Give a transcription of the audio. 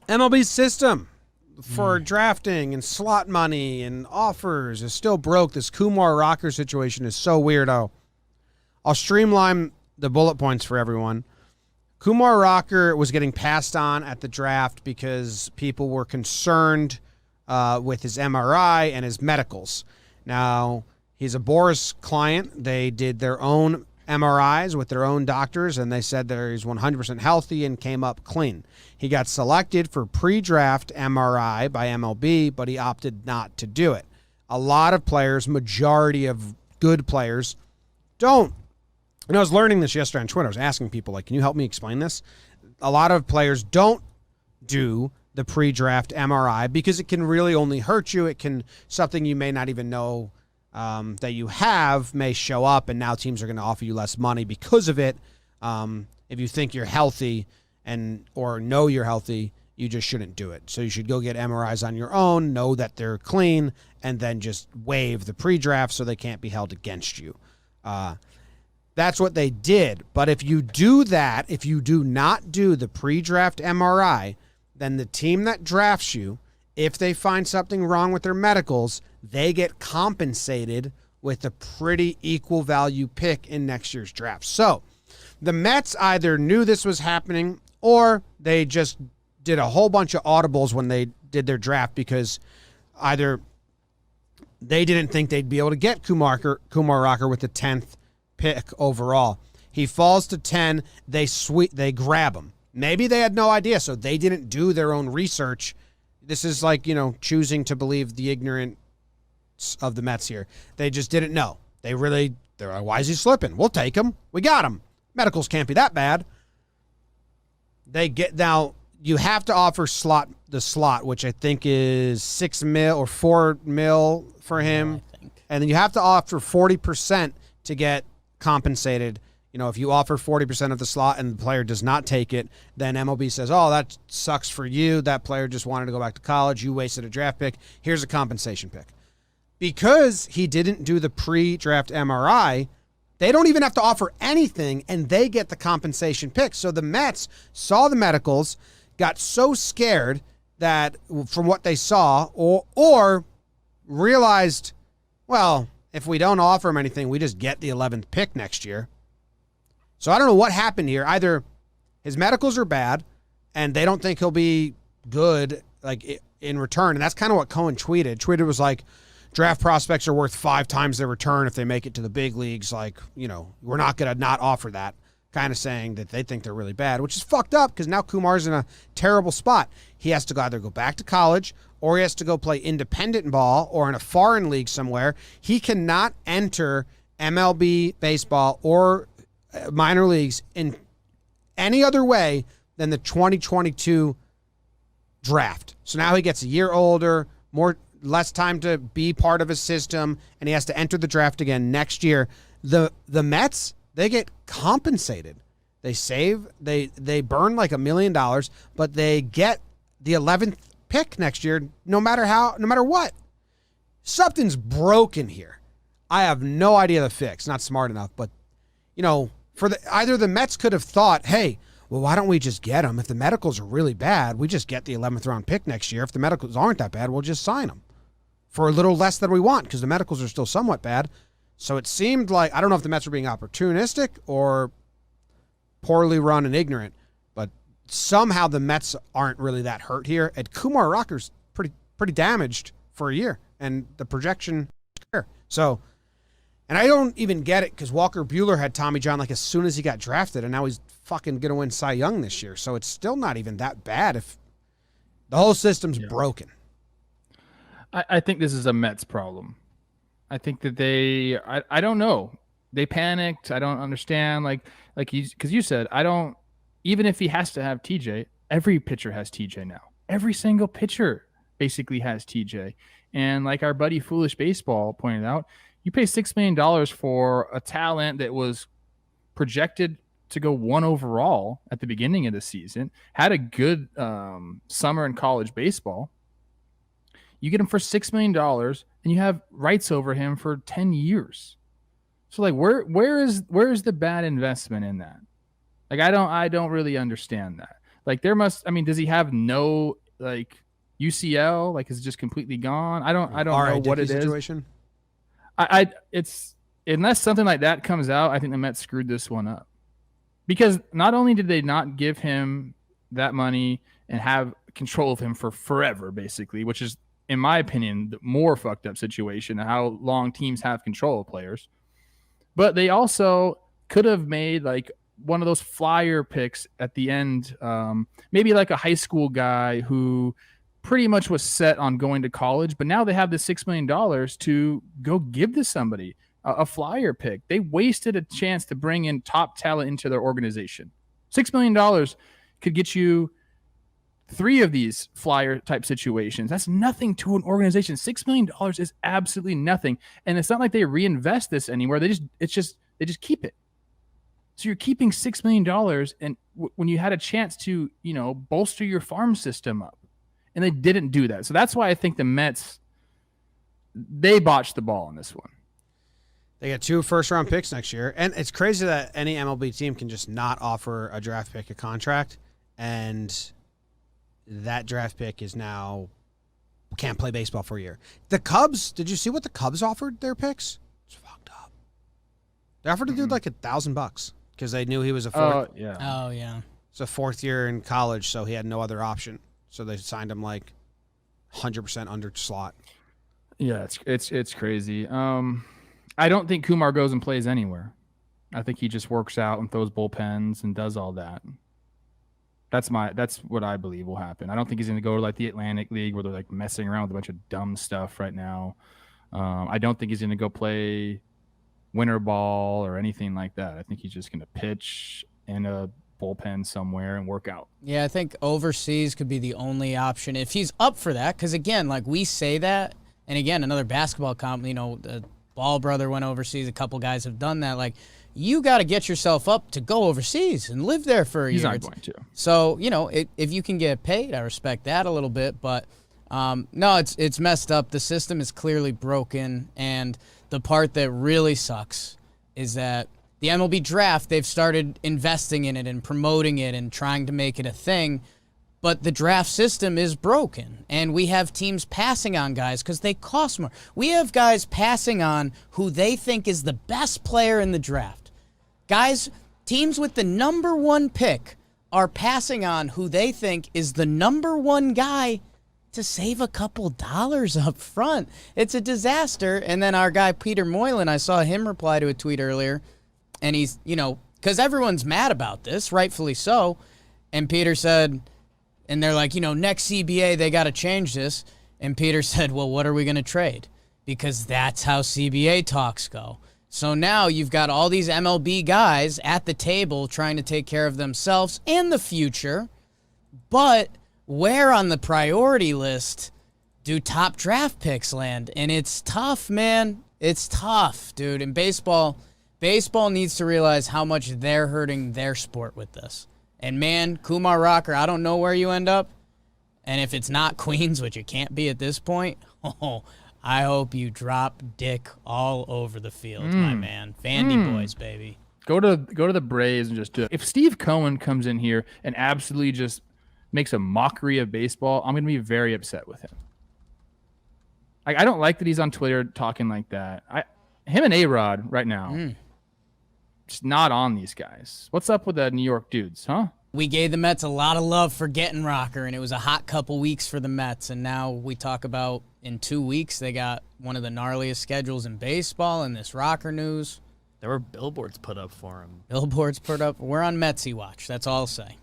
MLB's system for drafting and slot money and offers is still broke. This Kumar Rocker situation is so weirdo. I'll streamline the bullet points for everyone. Kumar Rocker was getting passed on at the draft because people were concerned with his MRI and his medicals. Now, he's a Boris client. They did their own MRIs with their own doctors, and they said that he's 100% healthy and came up clean. He got selected for pre-draft MRI by MLB, but he opted not to do it. A lot of players, majority of good players, don't. And I was learning this yesterday on Twitter. I was asking people, like, can you help me explain this? A lot of players don't do the pre-draft MRI because it can really only hurt you. It can, something you may not even know that you have may show up, and now teams are going to offer you less money because of it. If you think you're healthy or know you're healthy, you just shouldn't do it. So you should go get MRIs on your own, know that they're clean, and then just waive the pre-draft so they can't be held against you. That's what they did. But if you do that, if you do not do the pre-draft MRI, then the team that drafts you, if they find something wrong with their medicals, they get compensated with a pretty equal value pick in next year's draft. So the Mets either knew this was happening or they just did a whole bunch of audibles when they did their draft because either they didn't think they'd be able to get Kumar Rocker with the 10th pick overall. He falls to 10. They grab him. Maybe they had no idea, so they didn't do their own research. This is like, choosing to believe the ignorance of the Mets here. They just didn't know. They're like, why is he slipping? We'll take him. We got him. Medicals can't be that bad. Now you have to offer the slot, which I think is $6 million or $4 million for him. I think. And then you have to offer 40% to get compensated. If you offer 40% of the slot and the player does not take it, then MLB says, oh, that sucks for you. That player just wanted to go back to college. You wasted a draft pick. Here's a compensation pick. Because he didn't do the pre-draft MRI, they don't even have to offer anything, and they get the compensation pick. So the Mets saw the medicals, got so scared that from what they saw, or realized, well, if we don't offer him anything, we just get the 11th pick next year. So I don't know what happened here. Either his medicals are bad and they don't think he'll be good in return. And that's kind of what Cohen tweeted. Tweeted was like, draft prospects are worth 5 times their return if they make it to the big leagues. We're not going to not offer that. Kind of saying that they think they're really bad, which is fucked up because now Kumar's in a terrible spot. He has to either go back to college or he has to go play independent ball or in a foreign league somewhere. He cannot enter MLB baseball or minor leagues in any other way than the 2022 draft. So now he gets a year older, less time to be part of a system, and he has to enter the draft again next year. The Mets, they get compensated. They burn like $1 million, but they get the 11th pick next year no matter what. Something's broken here. I have no idea the fix. Not smart enough, but either the Mets could have thought, hey, well, why don't we just get him? If the medicals are really bad, we just get the 11th round pick next year. If the medicals aren't that bad, we'll just sign him for a little less than we want because the medicals are still somewhat bad. So it seemed like, I don't know if the Mets were being opportunistic or poorly run and ignorant, but somehow the Mets aren't really that hurt here. And Kumar Rocker's pretty damaged for a year, and the projection here. So, and I don't even get it because Walker Buehler had Tommy John as soon as he got drafted, and now he's fucking going to win Cy Young this year. So it's still not even that bad if the whole system's broken. I think this is a Mets problem. I think that I don't know. They panicked. I don't understand. Because you said, even if he has to have TJ, every pitcher has TJ now. Every single pitcher basically has TJ. And like our buddy Foolish Baseball pointed out, you pay $6 million for a talent that was projected to go 1 overall at the beginning of the season, had a good summer in college baseball. You get him for $6 million and you have rights over him for 10 years. So where is the bad investment in that? I don't really understand that. Like there must. I mean, does he have no like UCL? Like is it just completely gone? I don't know what it situation? is. It's unless something like that comes out, I think the Mets screwed this one up. Because not only did they not give him that money and have control of him for forever, basically, which is, in my opinion, the more fucked up situation, how long teams have control of players, but they also could have made like one of those flyer picks at the end, maybe like a high school guy who pretty much was set on going to college, but now they have the $6 million to go give to somebody a flyer pick. They wasted a chance to bring in top talent into their organization. $6 million could get you 3 of these flyer type situations. That's nothing to an organization. $6 million is absolutely nothing. And it's not like they reinvest this anywhere. They just keep it. So you're keeping $6 million and when you had a chance to, bolster your farm system up, and they didn't do that. So that's why I think the Mets, they botched the ball on this one. They get 2 first-round picks next year. And it's crazy that any MLB team can just not offer a draft pick a contract, and that draft pick is now can't play baseball for a year. The Cubs, did you see what the Cubs offered their picks? It's fucked up. They offered a dude like $1,000 because they knew he was a fourth. Oh, yeah. It's a 4th year in college, so he had no other option. So they signed him like 100% under slot. Yeah, it's crazy. I don't think Kumar goes and plays anywhere. I think he just works out and throws bullpens and does all that. That's what I believe will happen. I don't think he's going to go to like the Atlantic League where they're like messing around with a bunch of dumb stuff right now. I don't think he's going to go play winter ball or anything like that. I think he's just going to pitch in a bullpen somewhere and work out. Yeah, I think overseas could be the only option if he's up for that. Because again, like we say that, and again, another basketball company, the Ball brother went overseas. A couple guys have done that. Like, you got to get yourself up to go overseas and live there for a year. He's not going to. So, if you can get paid, I respect that a little bit. But, no, it's messed up. The system is clearly broken. And the part that really sucks is that the MLB draft, they've started investing in it and promoting it and trying to make it a thing. But the draft system is broken, and we have teams passing on guys because they cost more. We have guys passing on who they think is the best player in the draft. Guys, teams with the number 1 pick are passing on who they think is the number 1 guy to save a couple dollars up front. It's a disaster. And then our guy Peter Moylan, I saw him reply to a tweet earlier, and he's, because everyone's mad about this, rightfully so, and Peter said... And they're like, next CBA, they got to change this. And Peter said, well, what are we going to trade? Because that's how CBA talks go. So now you've got all these MLB guys at the table trying to take care of themselves and the future. But where on the priority list do top draft picks land? And it's tough, man. It's tough, dude. And baseball needs to realize how much they're hurting their sport with this. And, man, Kumar Rocker, I don't know where you end up. And if it's not Queens, which it can't be at this point, I hope you drop dick all over the field, my man. Vandy boys, baby. Go to the Braves and just do it. If Steve Cohen comes in here and absolutely just makes a mockery of baseball, I'm going to be very upset with him. Like, I don't like that he's on Twitter talking like that. Him and A-Rod right now. Just not on these guys. What's up with the New York dudes, huh? We gave the Mets a lot of love for getting Rocker, and it was a hot couple weeks for the Mets. And now we talk about in 2 weeks, they got one of the gnarliest schedules in baseball and this Rocker news. There were billboards put up for him. Billboards put up. We're on Metsy watch. That's all I'll say.